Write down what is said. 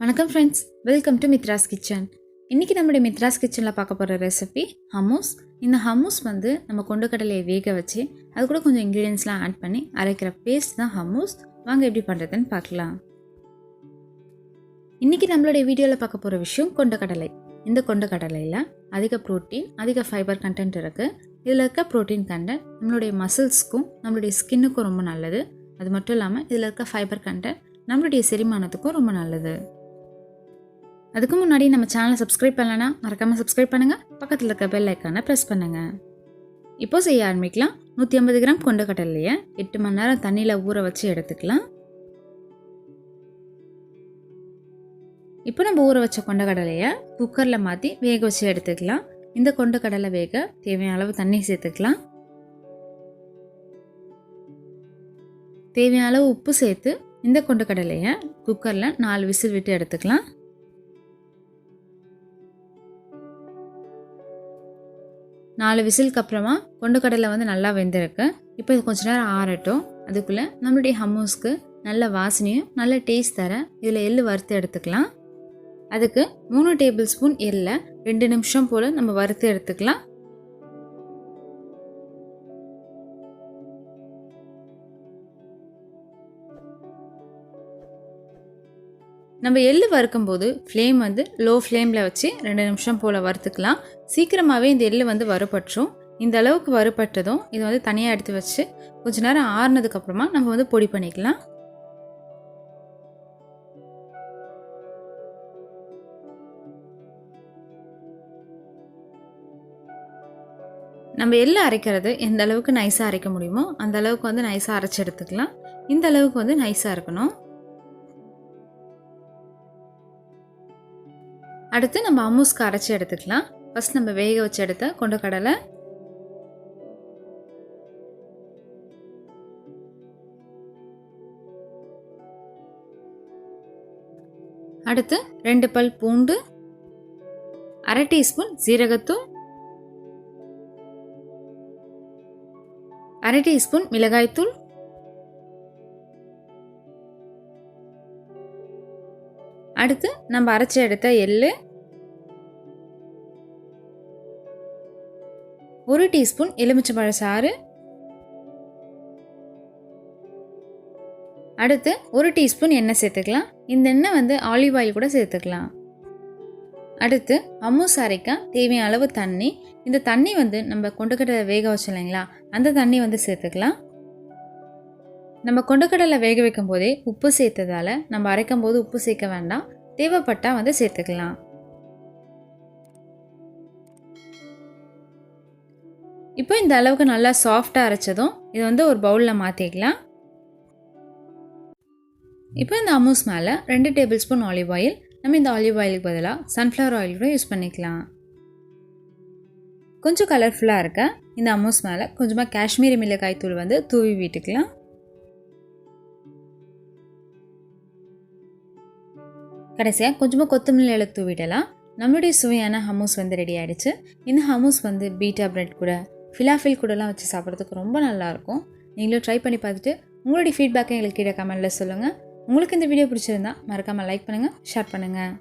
வணக்கம் friends, welcome to Mithras kitchen. இன்றைக்கி நம்மளுடைய மித்ராஸ் கிச்சனில் பார்க்க போகிற ரெசிபி ஹம்மூஸ். இந்த ஹம்மூஸ் வந்து நம்ம கொண்டக்கடலையை வேக வச்சு அது கூட கொஞ்சம் இன்க்ரீடியன்ஸ்லாம் ஆட் பண்ணி அரைக்கிற பேஸ்ட் தான் ஹம்மூஸ். வாங்க எப்படி பண்ணுறதுன்னு பார்க்கலாம். இன்றைக்கி நம்மளுடைய வீடியோவில் பார்க்க போகிற விஷயம் கொண்டக்கடலை. இந்த கொண்டக்கடலையில் அதிக ப்ரோட்டீன், அதிக ஃபைபர் கண்டென்ட் இருக்குது. இதில் இருக்க ப்ரோட்டீன் கண்டென்ட் நம்மளுடைய மசில்ஸ்க்கும் நம்மளுடைய ஸ்கின்னுக்கும் ரொம்ப நல்லது. அது மட்டும் இல்லாமல் இதில் இருக்க ஃபைபர் கண்டென்ட் நம்மளுடைய செரிமானத்துக்கும் ரொம்ப நல்லது. அதுக்கு முன்னாடி நம்ம சேனலை சப்ஸ்கிரைப் பண்ணலன்னா மறக்காமல் சப்ஸ்கிரைப் பண்ணுங்கள். பக்கத்தில் இருக்க பெல் ஐக்கானை ப்ரெஸ் பண்ணுங்கள். இப்போ செய்ய ஆரம்பிக்கலாம். 150 கிராம் கொண்டக்கடலையை 8 மணி நேரம் தண்ணியில் ஊற வச்சு எடுத்துக்கலாம். இப்போ நம்ம ஊற வச்ச கொண்டக்கடலையை குக்கரில் மாற்றி வேக வச்சு எடுத்துக்கலாம். இந்த கொண்டக்கடலை வேக தேவையான அளவு தண்ணி சேர்த்துக்கலாம். தேவையான அளவு உப்பு சேர்த்து இந்த கொண்டக்கடலையை குக்கரில் 4 விசில் விட்டு எடுத்துக்கலாம். 4 விசிலுக்கு அப்புறமா கொண்டக்கடலை வந்து நல்லா வெந்திருக்கு. இப்போ இது கொஞ்ச நேரம் ஆறட்டும். அதுக்குள்ளே நம்மளுடைய ஹம்மூஸ்க்கு நல்ல வாசனையும் நல்ல டேஸ்ட் தர இதில் எள்ளு வறுத்து எடுத்துக்கலாம். அதுக்கு 3 டேபிள் ஸ்பூன் எள்ளை 2 நிமிஷம் போல் நம்ம வறுத்து எடுத்துக்கலாம். நம்ம எள்ளு வறுக்கும்போது ஃப்ளேம் வந்து லோ ஃப்ளேமில் வச்சு 2 நிமிஷம் போல் வறுத்துக்கலாம். சீக்கிரமாகவே இந்த எள்ளு வந்து வறுபட்டுரும். இந்த அளவுக்கு வறுபட்டதும் இதை வந்து தனியாக எடுத்து வச்சு கொஞ்ச நேரம் ஆறுனதுக்கப்புறமா நம்ம வந்து பொடி பண்ணிக்கலாம். நம்ம எள்ளு அரைக்கிறது எந்த அளவுக்கு நைஸாக அரைக்க முடியுமோ அந்த அளவுக்கு வந்து நைஸாக அரைச்சி எடுத்துக்கலாம். இந்த அளவுக்கு வந்து நைஸாக இருக்கணும். அடுத்து நம்ம ஹம்மூஸ்க்கு அரைச்சி எடுத்துக்கலாம். ஃபஸ்ட் நம்ம வேக வச்சு எடுத்த கொண்டக்கடலை, அடுத்து 2 பல் பூண்டு, 1/2 டீஸ்பூன் ஜீரகத்தூள், 1/2 டீஸ்பூன் மிளகாய்த்தூள், அடுத்து நம்ம அரைச்சி எடுத்த எள்ளு, 1 டீஸ்பூன் எலுமிச்சம்பழ சாறு, அடுத்து 1 டீஸ்பூன் எண்ணெய் சேர்த்துக்கலாம். இந்த எண்ணெய் வந்து ஆலிவ் ஆயில் கூட சேர்த்துக்கலாம். அடுத்து ஹம்மூஸ் அரைக்க தேவையான அளவு தண்ணி. இந்த தண்ணி வந்து நம்ம கொண்டக்கடலை வேக வச்சோம் இல்லைங்களா, அந்த தண்ணி வந்து சேர்த்துக்கலாம். நம்ம கொண்டக்கடலை வேக வைக்கும் போதே உப்பு சேர்த்ததால் நம்ம அரைக்கும் போது உப்பு சேர்க்க வேண்டாம். தேவைப்பட்டால் வந்து சேர்த்துக்கலாம். இப்போ இந்த அளவுக்கு நல்லா சாஃப்டாக அரைச்சதும் இதை வந்து ஒரு பவுலில் மாற்றிக்கலாம். இப்போ இந்த ஹம்மூஸ் மேலே 2 டேபிள் ஸ்பூன் ஆலிவ் ஆயில். நம்ம இந்த ஆலிவ் ஆயிலுக்கு பதிலாக சன்ஃப்ளவர் ஆயில் கூட யூஸ் பண்ணிக்கலாம். கொஞ்சம் கலர்ஃபுல்லாக இருக்க இந்த ஹம்மூஸ் மேலே கொஞ்சமாக காஷ்மீரி மிளகாய் தூள் வந்து தூவி விட்டுக்கலாம். கடைசியாக கொஞ்சமாக கொத்தமல்லி இலை தூவிடலாம். நம்மளுடைய சுவையான ஹம்மூஸ் வந்து ரெடி ஆகிடுச்சு. இந்த ஹம்மூஸ் வந்து பீட்டா பிரெட் கூட ஃபிலாஃபில் கூடலாம் வச்சு சாப்பிட்றதுக்கு ரொம்ப நல்லாயிருக்கும். நீங்களும் ட்ரை பண்ணி பார்த்துட்டு உங்களுடைய ஃபீட்பேக்கை எங்களுக்கு கீழே கமெண்ட்டில் சொல்லுங்கள். உங்களுக்கு இந்த வீடியோ பிடிச்சிருந்தா மறக்காமல் லைக் பண்ணுங்கள், ஷேர் பண்ணுங்கள்.